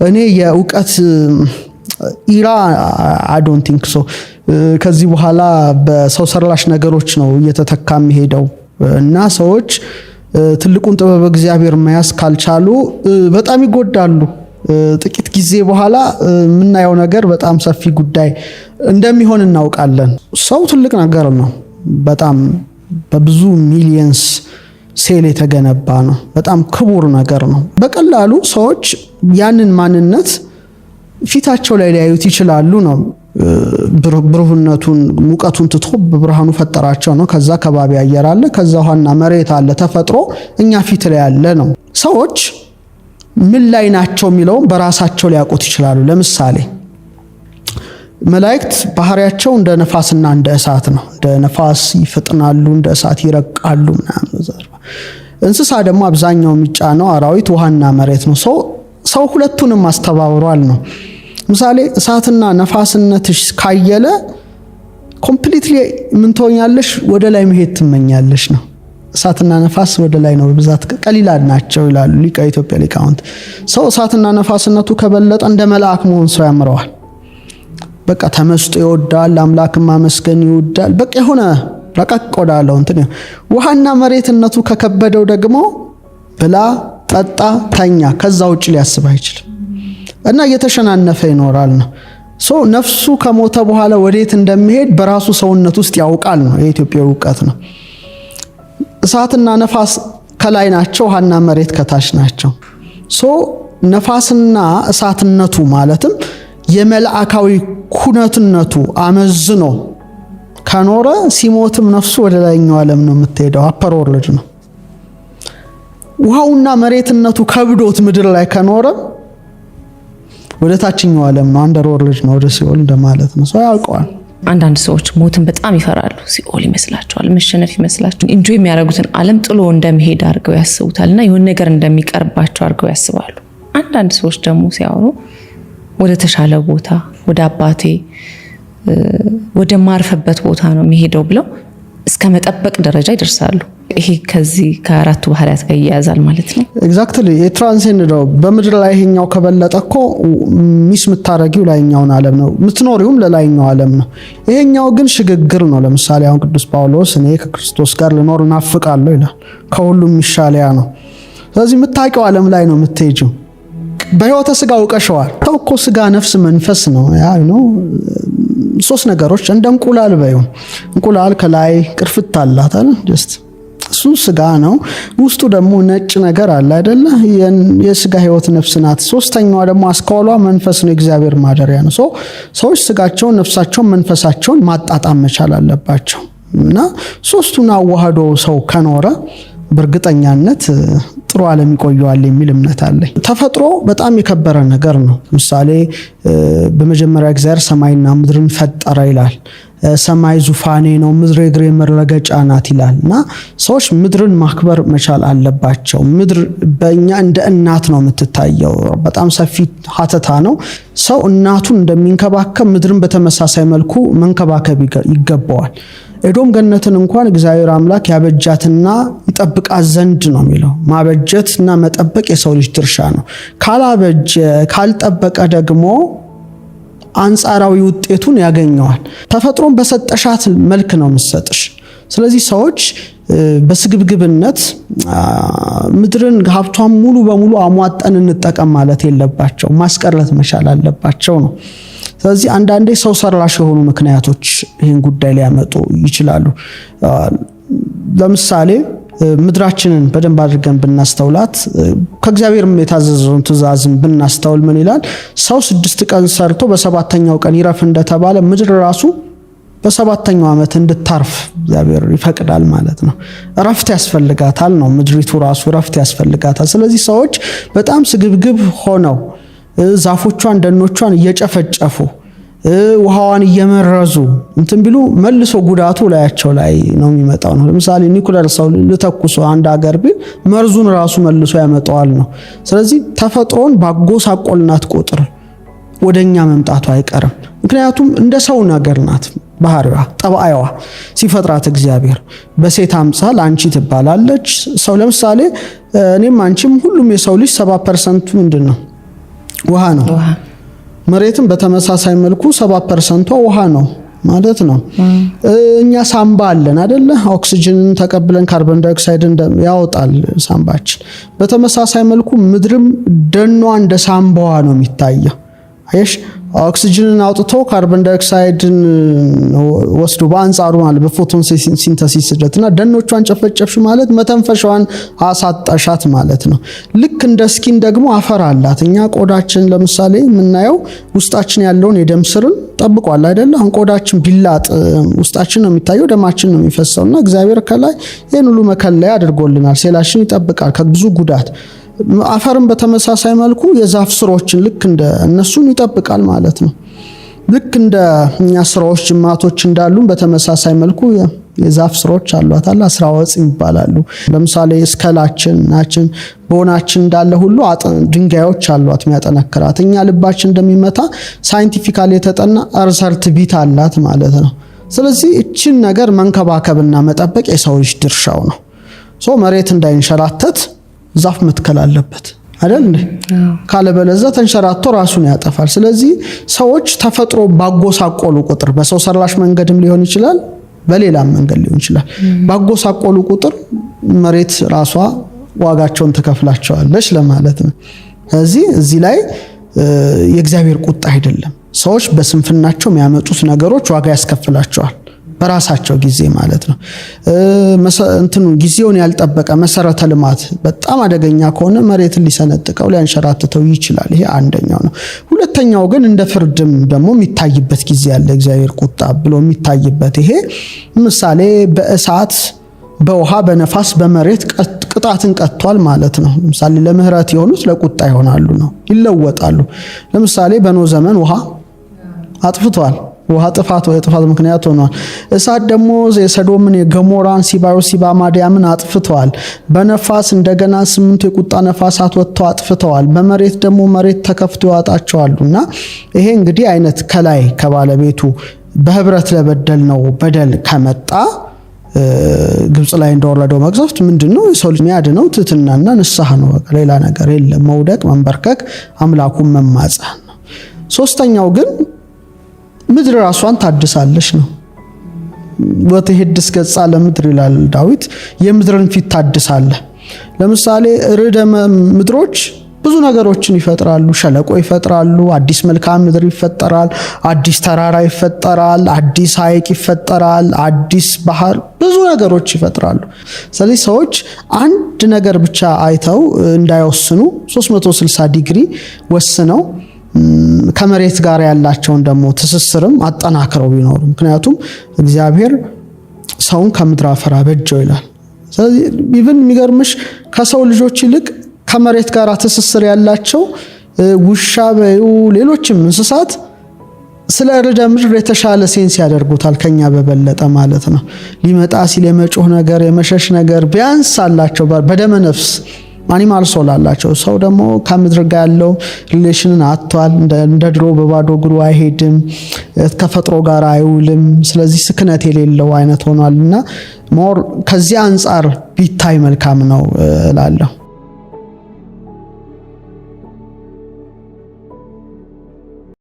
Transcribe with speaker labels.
Speaker 1: እኔ የእውቀት ኢራ I don't think so ከዚህ በኋላ በሰው ሰራሽ ነገሮች ነው እየተተካም ሄደው እና ሰዎች ትልቁን ጥበብ እግዚአብሔር መያዝ ካልቻሉ በጣም ይጎዳሉ። ጥቂት ጊዜ በኋላ ምናየው ነገር በጣም ሰፊ ጉዳይ እንደሚሆን እናውቃለን። ሰው ትልቅ ነገር ነው። በጣም በብዙ ሚሊየንስ ሴል የተገነባ ነው። በጣም ክቡር ነገር ነው። በቀላሉ ሰዎች ያንን ማንነት ፊታቸው ላይ ሊያዩት ይችላሉ ነው። ብሩህነቱን ሙቀቱን ትቶ በብርሃኑ ፈጠራቸው ነው። ከዛ ከባቢ አየር አለ፣ ከዛ ውሃና መሬት አለ። ተፈጥሮ እኛ ፊት ላይ ያለ ነው። ሰዎች ምን ላይ ናቸው የሚለው በራሳቸው ሊያውቁት ይችላሉ። ለምሳሌ መላእክት ባህሪያቸው እንደ ነፋስና እንደ እሳት ነው። እንደ ነፋስ ይፈጥናሉ፣ እንደ እሳት ይረቃሉ ምናምን። እንስሳ ደግሞ አብዛኛው የሚጫነው አራዊት ውሃና መሬት ነው። ሰው ሁለቱንም አስተባብሯል ነው። ምሳሌ እሳትና ነፋስነትሽ ካየለ ኮምፕሊትሊ ምን ትሆኛለሽ? ወደ ላይ መሄድ ትመኛለሽ ነው። እሳትና ነፋስ ወደ ላይ ነው በብዛት ቀሊላድ ናቸው ይላሉ ኢትዮጵያ ሊቃውንት። ሰው እሳትና ነፋስነቱ ከበለጠ እንደ መልአክ መሆን ሰው ያምረዋል። በቃ ተመስጦ ይወዳል፣ አምላክን ማመስገን ይወዳል። በቃ የሆነ ረቀቅ ወዳለው እንትን። ውሃና መሬትነቱ ከከበደው ደግሞ ብላ ጠጣ ተኛ፣ ከዛ ውጭ ሊያስብ አይችልም እና እየተሸናነፈ ይኖራል ነው። ነፍሱ ከሞተ በኋላ ወዴት እንደሚሄድ በራሱ ሰውነት ውስጥ ያውቃል ነው። የኢትዮጵያ ዕውቀት ነው። እሳትና ነፋስ ከላይ ናቸው፣ ውሃና መሬት ከታች ናቸው። ነፋስና እሳትነቱ ማለትም የመልአካዊ ኩነትነቱ አመዝኖ ከኖረ ሲሞትም ነፍሱ ወደ ላይኛው ዓለም ነው የምትሄደው፣ አፐር ወርልድ ነው። ውሃውና መሬትነቱ ከብዶት ምድር ላይ ከኖረ ወደ ታችኛው ዓለም ነው፣ አንደር ወርልድ ነው፣ ወደ ሲኦል እንደማለት ነው። ሰው ያውቀዋል።
Speaker 2: አንዳንድ ሰዎች ሞትን በጣም ይፈራሉ። ሲኦል ይመስላቸዋል፣ መሸነፍ ይመስላቸዋል። ኢንጆይ የሚያደርጉትን ዓለም ጥሎ እንደሚሄድ አድርገው ያስቡታልና የሆነ ነገር እንደሚቀርባቸው አድርገው ያስባሉ። አንዳንድ ሰዎች ደግሞ ሲያወሩ ወደ ተሻለ ቦታ፣ ወደ አባቴ ወደ ማርፈበት ቦታ ነው የሚሄደው ብለው እስከ መጠበቅ ደረጃ ይደርሳሉ። ይሄ ከዚህ ከአራቱ ባህሪያት ጋር ይያዛል ማለት ነው።
Speaker 1: ኤግዛክትሊ የትራንሴንድ ነው። በምድር ላይ ይሄኛው ከበለጠ እኮ ሚስ የምታረጊው ላይኛውን ዓለም ነው፣ የምትኖሪውም ለላይኛው ዓለም ነው። ይሄኛው ግን ሽግግር ነው። ለምሳሌ አሁን ቅዱስ ጳውሎስ እኔ ከክርስቶስ ጋር ልኖር እናፍቃለሁ ይላል። ከሁሉም ይሻለያ ነው። ስለዚህ የምታውቂው ዓለም ላይ ነው የምትሄጂው። በህይወተ ስጋ አውቀሽዋል። ተው እኮ ስጋ ነፍስ መንፈስ ነው። ያ ነው ሶስት ነገሮች እንደ እንቁላል በዩ እንቁላል ከላይ ቅርፍት አላት አይደል? ጀስት እሱ ስጋ ነው። ውስጡ ደግሞ ነጭ ነገር አለ አይደለ? የስጋ ህይወት ነፍስ ናት። ሶስተኛዋ ደግሞ አስኳሏ መንፈስ ነው፣ እግዚአብሔር ማደሪያ ነው። ሰዎች ስጋቸውን፣ ነፍሳቸውን፣ መንፈሳቸውን ማጣጣም መቻል አለባቸው እና ሶስቱን አዋህዶ ሰው ከኖረ በእርግጠኛነት ጥሩ ዓለም ይቆየዋል የሚል እምነት አለኝ። ተፈጥሮ በጣም የከበረ ነገር ነው። ምሳሌ በመጀመሪያ እግዚአብሔር ሰማይና ምድርን ፈጠረ ይላል። ሰማይ ዙፋኔ ነው፣ ምድር የእግሬ መረገጫ ናት ይላል እና ሰዎች ምድርን ማክበር መቻል አለባቸው። ምድር በእኛ እንደ እናት ነው የምትታየው። በጣም ሰፊ ሀተታ ነው። ሰው እናቱን እንደሚንከባከብ ምድርን በተመሳሳይ መልኩ መንከባከብ ይገባዋል። ኤዶም ገነትን እንኳን እግዚአብሔር አምላክ ያበጃትና ይጠብቃት ዘንድ ነው የሚለው። ማበጀትና መጠበቅ የሰው ልጅ ድርሻ ነው። ካላበጀ ካልጠበቀ ደግሞ አንጻራዊ ውጤቱን ያገኘዋል። ተፈጥሮን በሰጠሻት መልክ ነው የምትሰጥሽ። ስለዚህ ሰዎች በስግብግብነት ምድርን ሀብቷን ሙሉ በሙሉ አሟጠን እንጠቀም ማለት የለባቸው፣ ማስቀረት መቻል አለባቸው ነው። ስለዚህ አንዳንዴ ሰው ሰራሽ የሆኑ ምክንያቶች ይህን ጉዳይ ሊያመጡ ይችላሉ። ለምሳሌ ምድራችንን በደንብ አድርገን ብናስተውላት ከእግዚአብሔርም የታዘዘውን ትእዛዝን ብናስተውል ምን ይላል? ሰው 6 ቀን ሰርቶ በሰባተኛው ቀን ይረፍ እንደተባለ ምድር ራሱ በሰባተኛው ዓመት እንድታርፍ እግዚአብሔር ይፈቅዳል ማለት ነው። እረፍት ያስፈልጋታል ነው። ምድሪቱ ራሱ እረፍት ያስፈልጋታል። ስለዚህ ሰዎች በጣም ስግብግብ ሆነው ዛፎቿን ደኖቿን እየጨፈጨፉ ውሃዋን እየመረዙ እንትን ቢሉ መልሶ ጉዳቱ ላያቸው ላይ ነው የሚመጣው ነው። ለምሳሌ ኒኩለር ሰው ልተኩሶ አንድ ሀገር ቢል መርዙን ራሱ መልሶ ያመጣዋል ነው። ስለዚህ ተፈጥሮን ባጎሳቆልናት ቁጥር ወደኛ መምጣቱ አይቀርም። ምክንያቱም እንደ ሰው ነገር ናት። ባህሪዋ ጠባይዋ ሲፈጥራት እግዚአብሔር በሴት አምሳል አንቺ ትባላለች። ሰው ለምሳሌ እኔም አንቺም ሁሉም የሰው ልጅ 70% ምንድነው ውሃ ነው። መሬትም በተመሳሳይ መልኩ 7% ውሃ ነው ማለት ነው። እኛ ሳምባ አለን አይደለ? ኦክሲጅንን ተቀብለን ካርቦን ዳይኦክሳይድን ያወጣል ሳምባችን። በተመሳሳይ መልኩ ምድርም ደኗ እንደ ሳምባዋ ነው የሚታየው። አይሽ ኦክሲጅንን አውጥቶ ካርቦን ዳይኦክሳይድን ወስዶ በአንጻሩ ማለት በፎቶን ሲንተሲስ ሂደትና ደኖቿን ጨፈጨፍሽ ማለት መተንፈሻዋን አሳጣሻት ማለት ነው። ልክ እንደ ስኪን ደግሞ አፈር አላት። እኛ ቆዳችን ለምሳሌ የምናየው ውስጣችን ያለውን የደም ስርን ጠብቋል አይደለ? አሁን ቆዳችን ቢላጥ ውስጣችን ነው የሚታየው፣ ደማችን ነው የሚፈሰውና እግዚአብሔር ከላይ ይሄን ሁሉ መከለያ አድርጎልናል። ሴላችን ይጠብቃል ከብዙ ጉዳት። አፈርም በተመሳሳይ መልኩ የዛፍ ስሮችን ልክ እንደ እነሱን ይጠብቃል ማለት ነው። ልክ እንደ እኛ ስራዎች ጅማቶች እንዳሉ በተመሳሳይ መልኩ የዛፍ ስሮች አሏት። 12 ይባላሉ። ለምሳሌ እስከላችን ቦናችን እንዳለ ሁሉ ድንጋዮች አሏት የሚያጠነክራት። እኛ ልባችን እንደሚመታ ሳይንቲፊካሊ የተጠና እርሰርት ቢት አላት ማለት ነው። ስለዚህ እቺን ነገር መንከባከብና መጠበቅ የሰው ልጅ ድርሻው ነው። መሬት እንዳይንሸራተት ዛፍ መትከል አለበት አይደል እንዴ? ካለበለዚያ ተንሸራቶ ራሱን ያጠፋል። ስለዚህ ሰዎች ተፈጥሮ ባጎሳቆሉ ቁጥር በሰው ሰራሽ መንገድም ሊሆን ይችላል፣ በሌላም መንገድ ሊሆን ይችላል። ባጎሳቆሉ ቁጥር መሬት ራሷ ዋጋቸውን ትከፍላቸዋለች ለማለት ነው። እዚህ ላይ የእግዚአብሔር ቁጣ አይደለም። ሰዎች በስንፍናቸው የሚያመጡት ነገሮች ዋጋ ያስከፍላቸዋል በራሳቸው ጊዜ ማለት ነው። ጊዜውን ያልጠበቀ መሰረተ ልማት በጣም አደገኛ ከሆነ መሬትን ሊሰነጥቀው ሊያንሸራትተው ይችላል። ይሄ አንደኛው ነው። ሁለተኛው ግን እንደ ፍርድም ደግሞ የሚታይበት ጊዜ ያለ እግዚአብሔር ቁጣ ብሎ የሚታይበት ይሄ ምሳሌ በእሳት በውሃ በነፋስ በመሬት ቅጣትን ቀጥቷል ማለት ነው። ለምሳሌ ለምህረት የሆኑት ለቁጣ ይሆናሉ ነው፣ ይለወጣሉ። ለምሳሌ በኖህ ዘመን ውሃ አጥፍቷል። ውሃ ጥፋት ምክንያት ሆኗል። እሳት ደግሞ የሰዶምን የገሞራን ሲባ ማዲያምን አጥፍተዋል። በነፋስ እንደገና 8 የቁጣ ነፋሳት ወጥተው አጥፍተዋል። በመሬት ደግሞ መሬት ተከፍቶ ያወጣቸዋልና ይሄ እንግዲህ አይነት ከላይ ከባለቤቱ በህብረት ለበደል ነው በደል ከመጣ ግብጽ ላይ እንደወረደው መቅሰፍት ምንድነው? የሰው ልጅ የሚያድነው ትህትናና ንስሐ ነው። ሌላ ነገር የለም። መውደቅ፣ መንበርከክ፣ አምላኩን መማጸን ነው። ሶስተኛው ግን ምድር ራሷን ታድሳለች ነው። ወተሄድስ ገጻ ለምድር ይላል ዳዊት። የምድርን ፊት ታድሳለህ። ለምሳሌ ርዕደ ምድሮች ብዙ ነገሮችን ይፈጥራሉ። ሸለቆ ይፈጥራሉ፣ አዲስ መልክዓ ምድር ይፈጠራል፣ አዲስ ተራራ ይፈጠራል፣ አዲስ ሐይቅ ይፈጠራል፣ አዲስ ባህር፣ ብዙ ነገሮች ይፈጥራሉ። ስለዚህ ሰዎች አንድ ነገር ብቻ አይተው እንዳይወስኑ 360 ዲግሪ ወስነው ከመሬት ጋር ያላቸውን ደግሞ ትስስርም አጠናክረው ቢኖሩ። ምክንያቱም እግዚአብሔር ሰውን ከምድር አፈር አበጀው ይላል። ስለዚህ ኢቭን የሚገርምሽ ከሰው ልጆች ይልቅ ከመሬት ጋር ትስስር ያላቸው ውሻ በዩ ሌሎችም እንስሳት ስለ ርዕደ ምድር የተሻለ ሴንስ ያደርጉታል ከኛ በበለጠ ማለት ነው። ሊመጣ ሲል የመጮህ ነገር የመሸሽ ነገር ቢያንስ አላቸው በደመ ነፍስ አኒማል ሶል አላቸው። ሰው ደግሞ ከምድር ጋር ያለው ሪሌሽንን አጥቷል። እንደ ድሮ በባዶ እግሩ አይሄድም፣ ከፈጥሮ ጋር አይውልም። ስለዚህ ስክነት የሌለው አይነት ሆኗልና ሞር ከዚህ አንጻር ቢታይ መልካም ነው እላለሁ።